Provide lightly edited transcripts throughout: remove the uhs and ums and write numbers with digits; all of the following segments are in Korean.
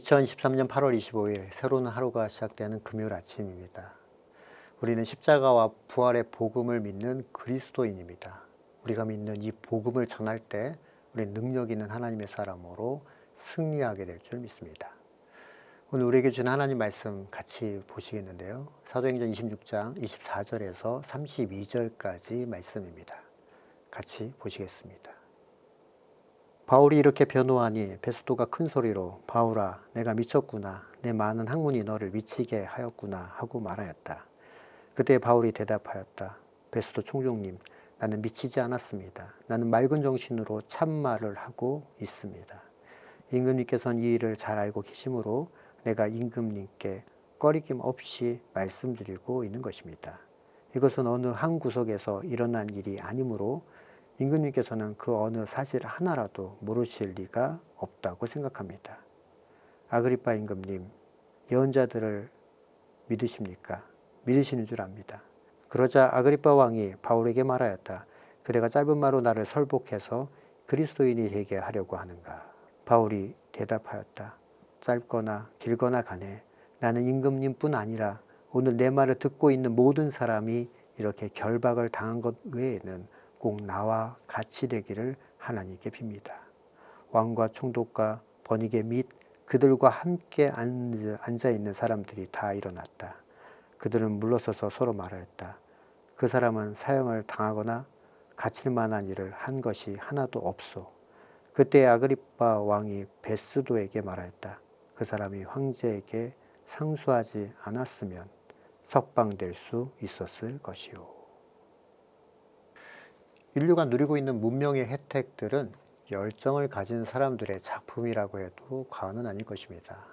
2023년 8월 25일 새로운 하루가 시작되는 금요일 아침입니다. 우리는 십자가와 부활의 복음을 믿는 그리스도인입니다. 우리가 믿는 이 복음을 전할 때 우리는 능력 있는 하나님의 사람으로 승리하게 될 줄 믿습니다. 오늘 우리에게 준 하나님 말씀 같이 보시겠는데요. 사도행전 26장 24절에서 32절까지 말씀입니다. 같이 보시겠습니다. 바울이 이렇게 변호하니 베스도가 큰 소리로 바울아 내가 미쳤구나 내 많은 학문이 너를 미치게 하였구나 하고 말하였다. 그때 바울이 대답하였다. 베스도 총독님 나는 미치지 않았습니다. 나는 맑은 정신으로 참말을 하고 있습니다. 임금님께서는 이 일을 잘 알고 계시므로 내가 임금님께 꺼리낌 없이 말씀드리고 있는 것입니다. 이것은 어느 한 구석에서 일어난 일이 아니므로 임금님께서는 그 어느 사실 하나라도 모르실 리가 없다고 생각합니다. 아그리빠 임금님, 예언자들을 믿으십니까? 믿으시는 줄 압니다. 그러자 아그리빠 왕이 바울에게 말하였다. 그대가 짧은 말로 나를 설복해서 그리스도인이 되게 하려고 하는가? 바울이 대답하였다. 짧거나 길거나 간에 나는 임금님뿐 아니라 오늘 내 말을 듣고 있는 모든 사람이 이렇게 결박을 당한 것 외에는 꼭 나와 같이 되기를 하나님께 빕니다. 왕과 총독과 번이게 및 그들과 함께 앉아있는 사람들이 다 일어났다. 그들은 물러서서 서로 말하였다. 그 사람은 사형을 당하거나 갇힐 만한 일을 한 것이 하나도 없소. 그때 아그리빠 왕이 베스도에게 말하였다. 그 사람이 황제에게 상수하지 않았으면 석방될 수 있었을 것이오. 인류가 누리고 있는 문명의 혜택들은 열정을 가진 사람들의 작품이라고 해도 과언은 아닐 것입니다.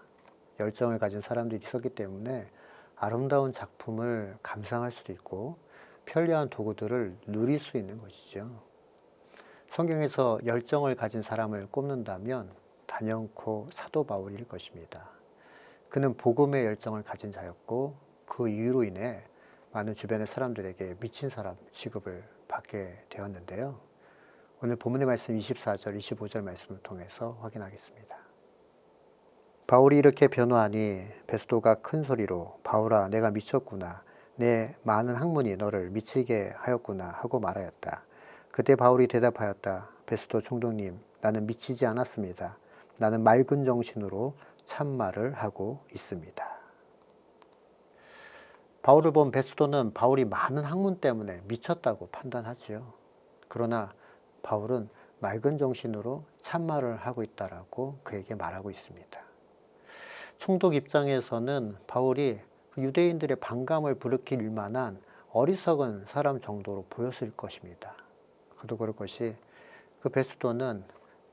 열정을 가진 사람들이 있었기 때문에 아름다운 작품을 감상할 수도 있고 편리한 도구들을 누릴 수 있는 것이죠. 성경에서 열정을 가진 사람을 꼽는다면 단연코 사도 바울일 것입니다. 그는 복음의 열정을 가진 자였고 그 이유로 인해 많은 주변의 사람들에게 미친 사람 취급을 받게 되었는데요. 오늘 본문의 말씀 24절, 25절 말씀을 통해서 확인하겠습니다. 바울이 이렇게 변호하니 베스도가 큰 소리로 바울아 내가 미쳤구나 내 많은 학문이 너를 미치게 하였구나 하고 말하였다. 그때 바울이 대답하였다. 베스도 총독님 나는 미치지 않았습니다. 나는 맑은 정신으로 참말을 하고 있습니다. 바울을 본 베스도는 바울이 많은 학문 때문에 미쳤다고 판단하지요. 그러나 바울은 맑은 정신으로 참말을 하고 있다라고 그에게 말하고 있습니다. 총독 입장에서는 바울이 유대인들의 반감을 불러일으킬 만한 어리석은 사람 정도로 보였을 것입니다. 그도 그럴 것이 그 베스도는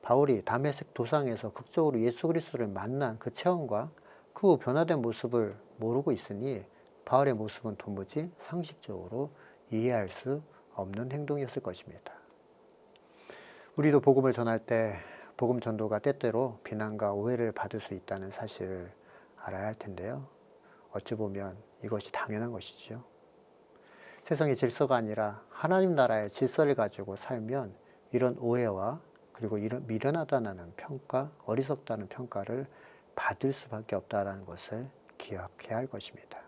바울이 다메섹 도상에서 극적으로 예수 그리스도를 만난 그 체험과 그 변화된 모습을 모르고 있으니 바울의 모습은 도무지 상식적으로 이해할 수 없는 행동이었을 것입니다. 우리도 복음을 전할 때 복음 전도가 때때로 비난과 오해를 받을 수 있다는 사실을 알아야 할 텐데요. 어찌 보면 이것이 당연한 것이죠. 세상의 질서가 아니라 하나님 나라의 질서를 가지고 살면 이런 오해와 그리고 이런 미련하다는 평가, 어리석다는 평가를 받을 수밖에 없다는 것을 기억해야 할 것입니다.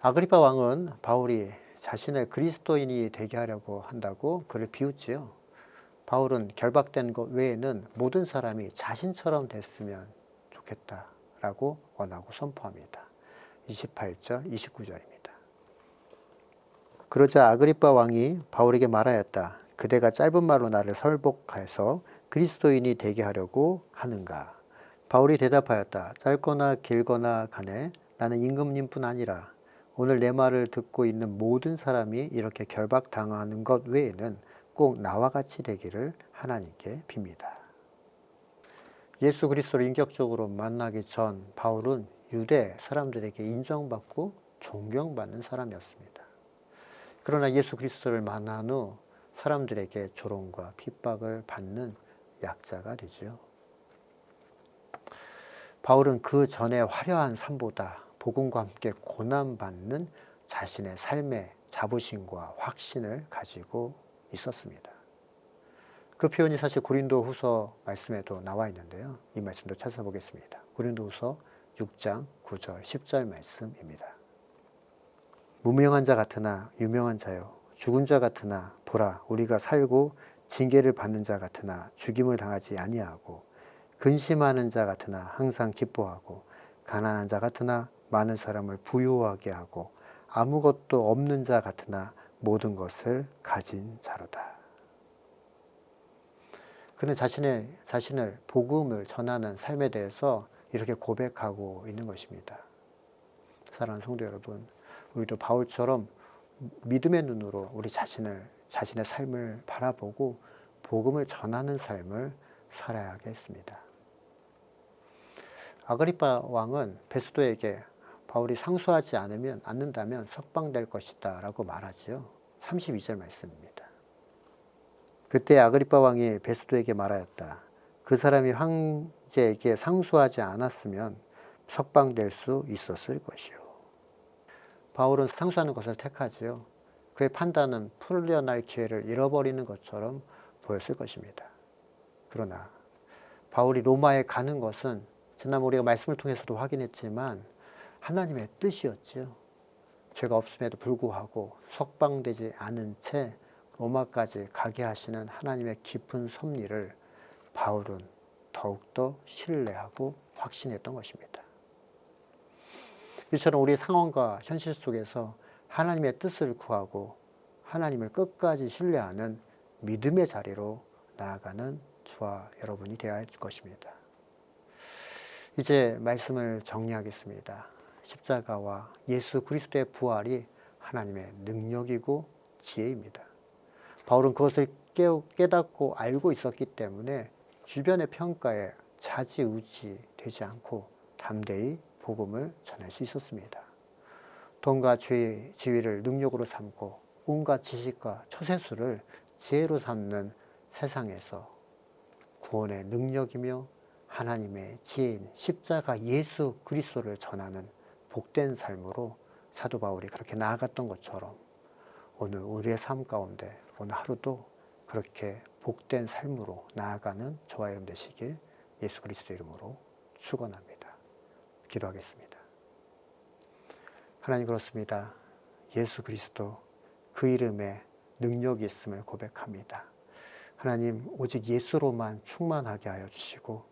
아그리파 왕은 바울이 자신을 그리스도인이 되게 하려고 한다고 그를 비웃지요. 바울은 결박된 것 외에는 모든 사람이 자신처럼 됐으면 좋겠다라고 원하고 선포합니다. 28절, 29절입니다. 그러자 아그리파 왕이 바울에게 말하였다. 그대가 짧은 말로 나를 설복해서 그리스도인이 되게 하려고 하는가? 바울이 대답하였다. 짧거나 길거나 간에 나는 임금님뿐 아니라 오늘 내 말을 듣고 있는 모든 사람이 이렇게 결박당하는 것 외에는 꼭 나와 같이 되기를 하나님께 빕니다. 예수 그리스도를 인격적으로 만나기 전 바울은 유대 사람들에게 인정받고 존경받는 사람이었습니다. 그러나 예수 그리스도를 만난 후 사람들에게 조롱과 핍박을 받는 약자가 되죠. 바울은 그 전에 화려한 삶보다 복음과 함께 고난받는 자신의 삶의 자부심과 확신을 가지고 있었습니다. 그 표현이 사실 고린도후서 말씀에도 나와 있는데요. 이 말씀도 찾아보겠습니다. 고린도후서 6장 9절 10절 말씀입니다. 무명한 자 같으나 유명한 자요, 죽은 자 같으나 보라 우리가 살고 징계를 받는 자 같으나 죽임을 당하지 아니하고, 근심하는 자 같으나 항상 기뻐하고, 가난한 자 같으나 많은 사람을 부유하게 하고, 아무것도 없는 자 같으나 모든 것을 가진 자로다. 그는 자신을 복음을 전하는 삶에 대해서 이렇게 고백하고 있는 것입니다. 사랑하는 성도 여러분, 우리도 바울처럼 믿음의 눈으로 우리 자신의 삶을 바라보고 복음을 전하는 삶을 살아야겠습니다. 아그리파 왕은 베스도에게 바울이 상수하지 않는다면 석방될 것이다 라고 말하지요. 32절 말씀입니다. 그때 아그리파 왕이 베스도에게 말하였다. 그 사람이 황제에게 상수하지 않았으면 석방될 수 있었을 것이요. 바울은 상수하는 것을 택하지요. 그의 판단은 풀려날 기회를 잃어버리는 것처럼 보였을 것입니다. 그러나 바울이 로마에 가는 것은 지난 우리가 말씀을 통해서도 확인했지만 하나님의 뜻이었지요. 죄가 없음에도 불구하고 석방되지 않은 채 로마까지 가게 하시는 하나님의 깊은 섭리를 바울은 더욱더 신뢰하고 확신했던 것입니다. 이처럼 우리의 상황과 현실 속에서 하나님의 뜻을 구하고 하나님을 끝까지 신뢰하는 믿음의 자리로 나아가는 저와 여러분이 되어야 할 것입니다. 이제 말씀을 정리하겠습니다. 십자가와 예수 그리스도의 부활이 하나님의 능력이고 지혜입니다. 바울은 그것을 깨닫고 알고 있었기 때문에 주변의 평가에 좌지우지 되지 않고 담대히 복음을 전할 수 있었습니다. 돈과 죄의 지위를 능력으로 삼고 온갖 지식과 처세술을 지혜로 삼는 세상에서 구원의 능력이며 하나님의 지혜인 십자가 예수 그리스도를 전하는 복된 삶으로 사도 바울이 그렇게 나아갔던 것처럼 오늘 우리의 삶 가운데 오늘 하루도 그렇게 복된 삶으로 나아가는 저와 여러분 되시길 예수 그리스도 이름으로 축원합니다. 기도하겠습니다. 하나님, 그렇습니다. 예수 그리스도 그 이름에 능력이 있음을 고백합니다. 하나님, 오직 예수로만 충만하게 하여 주시고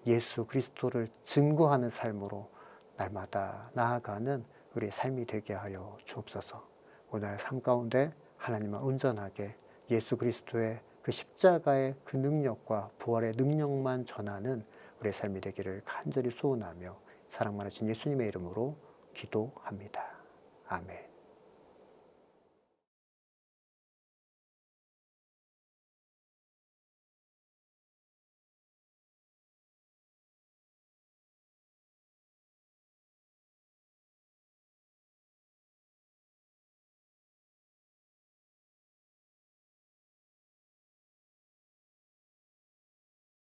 예수 그리스도를 증거하는 삶으로 날마다 나아가는 우리의 삶이 되게 하여 주옵소서. 오늘 삶 가운데 하나님만 온전하게 예수 그리스도의 그 십자가의 그 능력과 부활의 능력만 전하는 우리의 삶이 되기를 간절히 소원하며 사랑 많으신 예수님의 이름으로 기도합니다. 아멘.